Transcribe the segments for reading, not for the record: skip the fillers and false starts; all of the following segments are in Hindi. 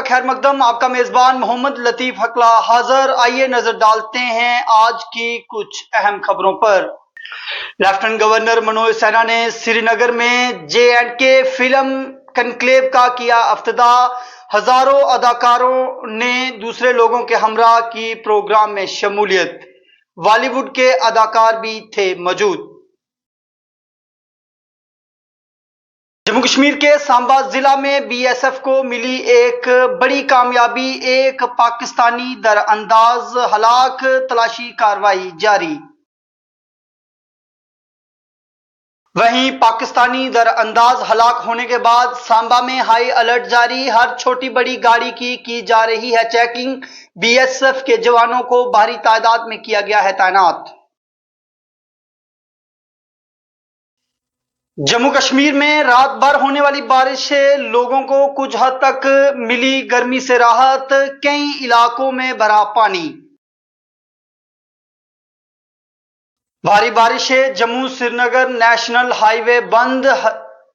खैर मकदम, आपका मेजबान मोहम्मद लतीफ हकला हाजिर। आइए नजर डालते हैं आज की कुछ अहम खबरों पर। लेफ्टिनेंट गवर्नर मनोज सिन्हा ने श्रीनगर में J&K फिल्म कनक्लेव का किया इफ्तिताह। हजारों अदाकारों ने दूसरे लोगों के हमरा की प्रोग्राम में शमूलियत। बॉलीवुड के अदाकार भी थे मौजूद। जम्मू कश्मीर के सांबा जिला में BSF को मिली एक बड़ी कामयाबी, एक पाकिस्तानी दरअंदाज हलाक, तलाशी कार्रवाई जारी। वहीं पाकिस्तानी दरअंदाज हलाक होने के बाद सांबा में हाई अलर्ट जारी। हर छोटी बड़ी गाड़ी की जा रही है चेकिंग। BSF के जवानों को भारी तादाद में किया गया है तैनात। जम्मू कश्मीर में रात भर होने वाली बारिश से लोगों को कुछ हद तक मिली गर्मी से राहत। कई इलाकों में भरा पानी। भारी बारिश से जम्मू श्रीनगर नेशनल हाईवे बंद।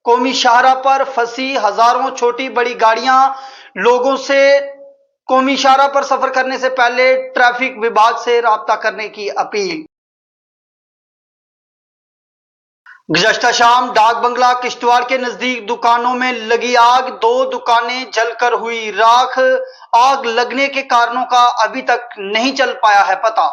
कौमी शाहरा पर फंसी हजारों छोटी बड़ी गाड़ियां। लोगों से कौमी शाहरा पर सफर करने से पहले ट्रैफिक विभाग से राब्ता करने की अपील। गुज़श्ता शाम डाक बंगला किश्तवाड़ के नजदीक दुकानों में लगी आग। 2 दुकानें जलकर हुई राख। आग लगने के कारणों का अभी तक नहीं चल पाया है पता।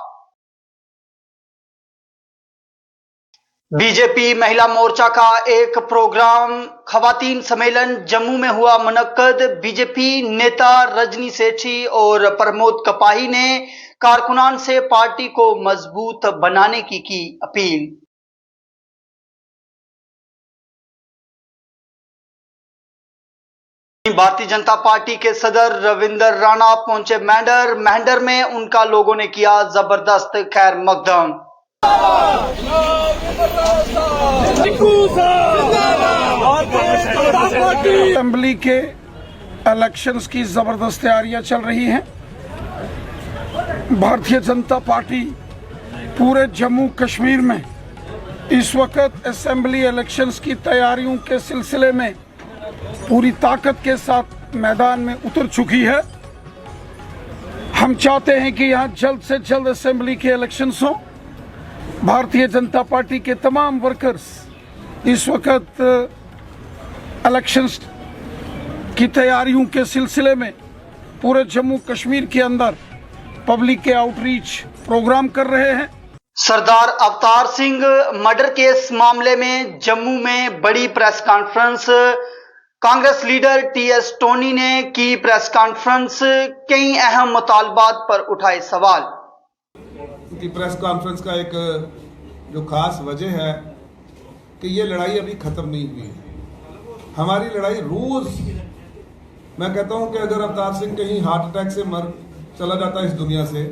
बीजेपी महिला मोर्चा का एक प्रोग्राम खवातीन सम्मेलन जम्मू में हुआ मुनक्कद। बीजेपी नेता रजनी सेठी और प्रमोद कपाही ने कारकुनान से पार्टी को मजबूत बनाने की अपील। भारतीय जनता पार्टी के सदर रविंदर राणा पहुंचे मेंढर में उनका लोगों ने किया जबरदस्त खैर मकदम। असेंबली के इलेक्शंस की जबरदस्त तैयारियां चल रही हैं। भारतीय जनता पार्टी पूरे जम्मू कश्मीर में इस वक्त असेंबली इलेक्शंस की तैयारियों के सिलसिले में पूरी ताकत के साथ मैदान में उतर चुकी है। हम चाहते हैं कि यहाँ जल्द से जल्द असेंबली के इलेक्शंस हों। भारतीय जनता पार्टी के तमाम वर्कर्स इस वक्त इलेक्शंस की तैयारियों के सिलसिले में पूरे जम्मू कश्मीर के अंदर पब्लिक के आउटरीच प्रोग्राम कर रहे हैं। सरदार अवतार सिंह मर्डर केस मामले में जम्मू में बड़ी press conference. Congress leader TS Tony ने की प्रेस कॉन्फ्रेंस। कई अहम मुतालबात पर उठाए सवाल। उनकी प्रेस कॉन्फ्रेंस का एक जो खास वजह है कि ये लड़ाई अभी खत्म नहीं हुई है। हमारी लड़ाई रोज, मैं कहता हूं कि अगर अवतार सिंह कहीं हार्ट अटैक से मर चला जाता इस दुनिया से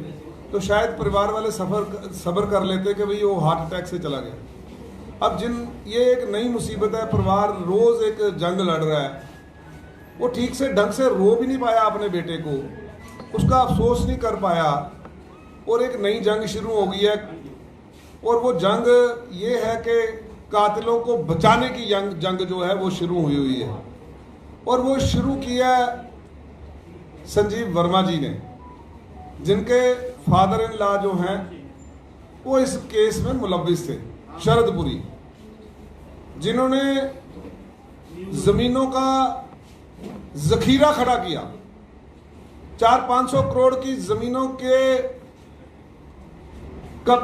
तो शायद परिवार वाले सब्र कर लेते कि भाई वो हार्ट अटैक से चला गया। अब ये एक नई मुसीबत है, परिवार रोज एक जंग लड़ रहा है। वो ठीक से ढंग से रो भी नहीं पाया अपने बेटे को, उसका अफसोस नहीं कर पाया और एक नई जंग शुरू हो गई है। और वो जंग ये है कि कातिलों को बचाने की जंग जो है वो शुरू हुई है। और वो शुरू किया संजीव वर्मा जी ने, जिनके फादर इन लॉ जो हैं वो इस केस में मुलव्विस थे। शरदपुरी, जिन्होंने जमीनों का जखीरा खड़ा किया, 400-500 करोड़ की जमीनों के का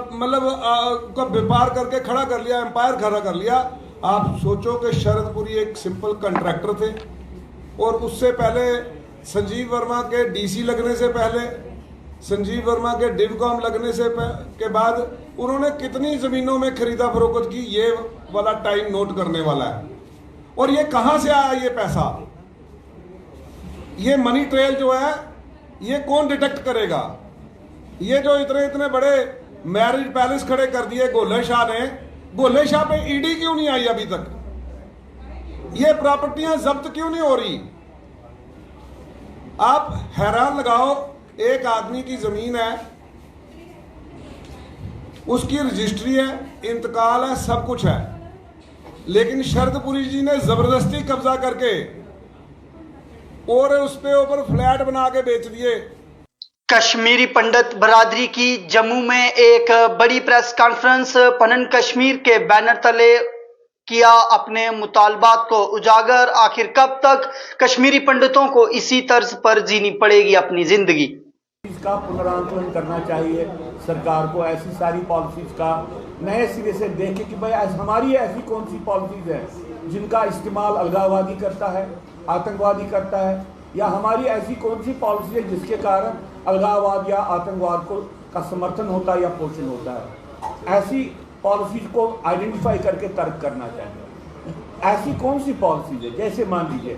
व्यापार करके खड़ा कर लिया, एम्पायर खड़ा कर लिया। आप सोचो कि शरदपुरी एक सिंपल कॉन्ट्रैक्टर थे और उससे पहले संजीव वर्मा के DC लगने से पहले, संजीव वर्मा के डिवकॉम लगने से के बाद उन्होंने कितनी जमीनों में खरीदा फरोख्त की, ये वाला टाइम नोट करने वाला है। और ये कहां से आया ये पैसा, ये मनी ट्रेल जो है ये कौन डिटेक्ट करेगा। ये जो इतने बड़े मैरिज पैलेस खड़े कर दिए गोले शाह ने, गोले शाह पे ED क्यों नहीं आई अभी तक, ये प्रॉपर्टियां जब्त क्यों नहीं हो रही। आप हैरान लगाओ, एक आदमी की जमीन है, उसकी रजिस्ट्री है, इंतकाल है, सब कुछ है, लेकिन शरदपुरी जी ने जबरदस्ती कब्जा करके और उस पे ऊपर फ्लैट बना के बेच दिए। कश्मीरी पंडित बरादरी की जम्मू में एक बड़ी प्रेस कॉन्फ्रेंस। पनन कश्मीर के बैनर तले किया अपने मुतालबात को उजागर। आखिर कब तक कश्मीरी पंडितों को इसी तर्ज पर जीनी पड़ेगी अपनी जिंदगी? इसका पुनरांकलन करना चाहिए सरकार को। ऐसी सारी पॉलिसीज का नए सिरे से देखे कि भाई हमारी ऐसी कौन सी पॉलिसीज है जिनका इस्तेमाल अलगाववादी करता है, आतंकवादी करता है, या हमारी ऐसी कौन सी पॉलिसी है जिसके कारण अलगाववाद या आतंकवाद का समर्थन होता है या पोषण होता है। ऐसी पॉलिसीज को आइडेंटिफाई करके तर्क करना चाहिए। ऐसी कौन सी पॉलिसीज है, जैसे मान लीजिए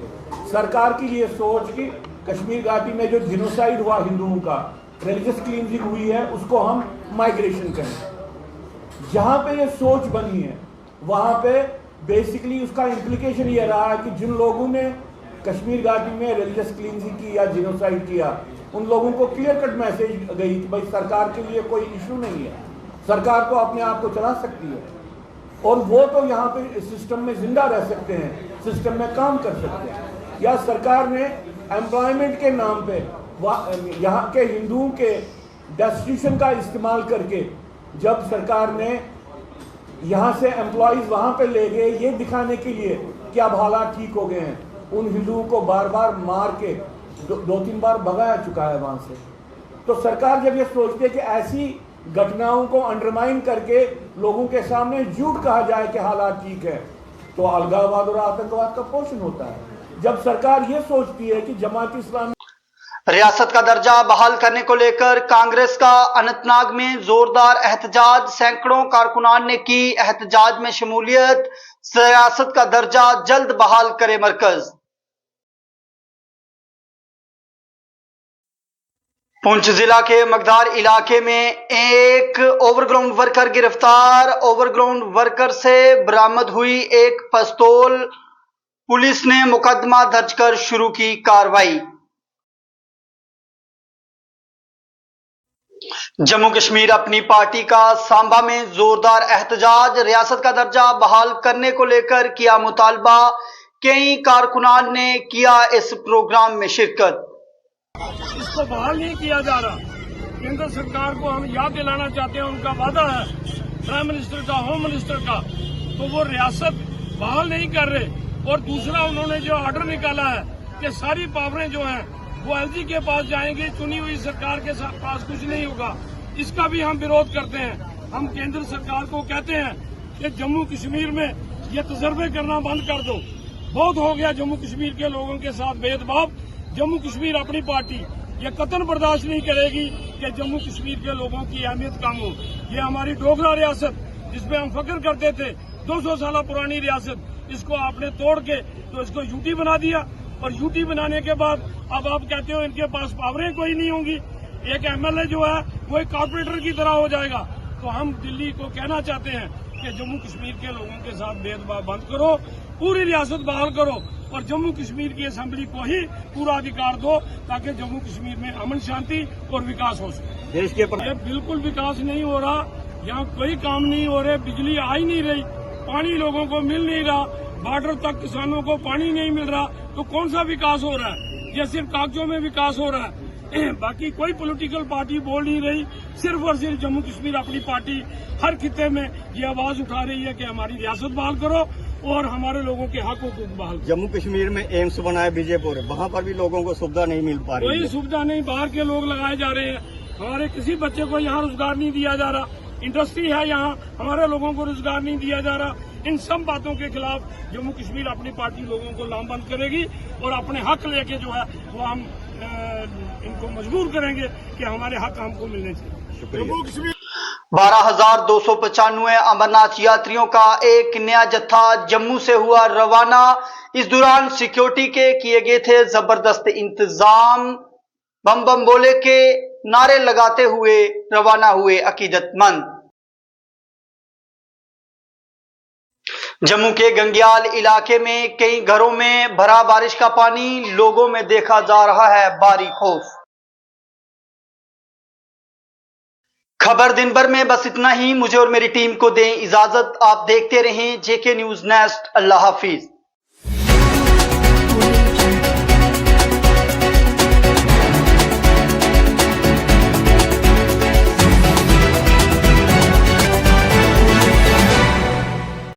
सरकार की ये सोच कि कश्मीर घाटी में जो जिनोसाइड हुआ हिंदुओं का, रिलीजियस क्लींजिंग हुई है, उसको हम माइग्रेशन करें। जहाँ पे ये सोच बनी है वहाँ पे बेसिकली उसका इम्प्लीकेशन ये रहा है कि जिन लोगों ने कश्मीर घाटी में रिलीजियस क्लींजिंग की या जिनोसाइड किया, उन लोगों को क्लियर कट मैसेज गई कि भाई सरकार के लिए कोई इशू नहीं है, सरकार तो अपने आप को चला सकती है और वो तो यहाँ पे सिस्टम में जिंदा रह सकते हैं, सिस्टम में काम कर सकते हैं। या सरकार ने एम्प्लॉयमेंट के नाम पे यहाँ के हिंदुओं के डेस्टिनेशन का इस्तेमाल करके जब सरकार ने यहाँ से एम्प्लॉयज वहाँ पे ले गए ये दिखाने के लिए कि अब हालात ठीक हो गए हैं, उन हिंदुओं को बार बार मार के दो तीन बार भगाया चुका है वहाँ से। तो सरकार जब ये सोचती है कि ऐसी घटनाओं को अंडरमाइन करके लोगों के सामने झूठ कहा जाए कि हालात ठीक है, तो अलगाववाद और आतंकवाद का पोषण होता है। जब सरकार ये सोचती है कि जमात इस्लामी रियासत का दर्जा बहाल करने को लेकर कांग्रेस का अनंतनाग में जोरदार एहतजाज। सैकड़ों कारकुनान ने की एहतजाज में शमूलियत। रियासत का दर्जा जल्द बहाल करे मरकज। पुंछ जिला के मकदार इलाके में एक ओवरग्राउंड वर्कर गिरफ्तार। ओवरग्राउंड वर्कर से बरामद हुई एक पिस्तौल। पुलिस ने मुकदमा दर्ज कर शुरू की कार्रवाई। जम्मू कश्मीर अपनी पार्टी का सांबा में जोरदार एहतजाज। रियासत का दर्जा बहाल करने को लेकर किया मुतालबा। कई कारकुनान ने किया इस प्रोग्राम में शिरकत। इसको बहाल नहीं किया जा रहा। केंद्र सरकार को हम याद दिलाना चाहते हैं, उनका वादा है प्राइम मिनिस्टर का, होम मिनिस्टर का, तो वो रियासत बहाल नहीं कर रहे। और दूसरा उन्होंने जो ऑर्डर निकाला है कि सारी पावरें जो हैं वो एलजी के पास जाएंगी, चुनी हुई सरकार के पास कुछ नहीं होगा। इसका भी हम विरोध करते हैं। हम केंद्र सरकार को कहते हैं कि जम्मू कश्मीर में ये तजर्बे करना बंद कर दो। बहुत हो गया जम्मू कश्मीर के लोगों के साथ भेदभाव। जम्मू कश्मीर अपनी पार्टी ये कतन बर्दाश्त नहीं करेगी कि जम्मू कश्मीर के लोगों की अहमियत कम हो। ये हमारी डोगरा रियासत जिसमें हम फख्र करते थे, 200 साल पुरानी रियासत, इसको आपने तोड़ के तो इसको यूटी बना दिया। और यूटी बनाने के बाद अब आप कहते हो इनके पास पावरें कोई नहीं होंगी। एक एमएलए जो है वो एक कॉर्पोरेटर की तरह हो जाएगा। तो हम दिल्ली को कहना चाहते हैं कि जम्मू कश्मीर के लोगों के साथ भेदभाव बंद करो, पूरी रियासत बहाल करो और जम्मू कश्मीर की असेंबली को ही पूरा अधिकार दो ताकि जम्मू कश्मीर में अमन शांति और विकास हो सके। देश के ये बिल्कुल विकास नहीं हो रहा, यहाँ कोई काम नहीं हो रहे, बिजली आ ही नहीं रही, पानी लोगों को मिल नहीं रहा, बॉर्डर तक किसानों को पानी नहीं मिल रहा, तो कौन सा विकास हो रहा है? ये सिर्फ कागजों में विकास हो रहा है। बाकी कोई पॉलिटिकल पार्टी बोल नहीं रही। सिर्फ और सिर्फ जम्मू कश्मीर अपनी पार्टी हर खित्ते में ये आवाज उठा रही है कि हमारी रियासत बहाल करो और हमारे लोगों के हक को बहाल करो। जम्मू कश्मीर में एम्स बनाया बीजेपी, वहाँ पर भी लोगों को सुविधा नहीं मिल पा रही है। कोई सुविधा नहीं, बाहर के लोग लगाए जा रहे हैं। हमारे किसी बच्चे को यहाँ रोजगार नहीं दिया जा रहा। इंडस्ट्री है यहाँ, हमारे लोगों को रोजगार नहीं दिया जा रहा। इन सब बातों के खिलाफ जम्मू कश्मीर अपनी पार्टी लोगों को लामबंद करेगी और अपने हक लेके जो है वो हम इनको मजबूर करेंगे कि हमारे हक हमको मिलने चाहिए। 12,295 अमरनाथ यात्रियों का एक नया जत्था जम्मू से हुआ रवाना। इस दौरान सिक्योरिटी के किए गए थे जबरदस्त इंतजाम। बम बम बोले के नारे लगाते हुए रवाना हुए अकीदतमंद। जम्मू के गंग्याल इलाके में कई घरों में भरा बारिश का पानी। लोगों में देखा जा रहा है भारी खौफ। खबर दिन भर में बस इतना ही। मुझे और मेरी टीम को दें इजाजत। आप देखते रहें जेके न्यूज नेस्ट। अल्लाह हाफिज।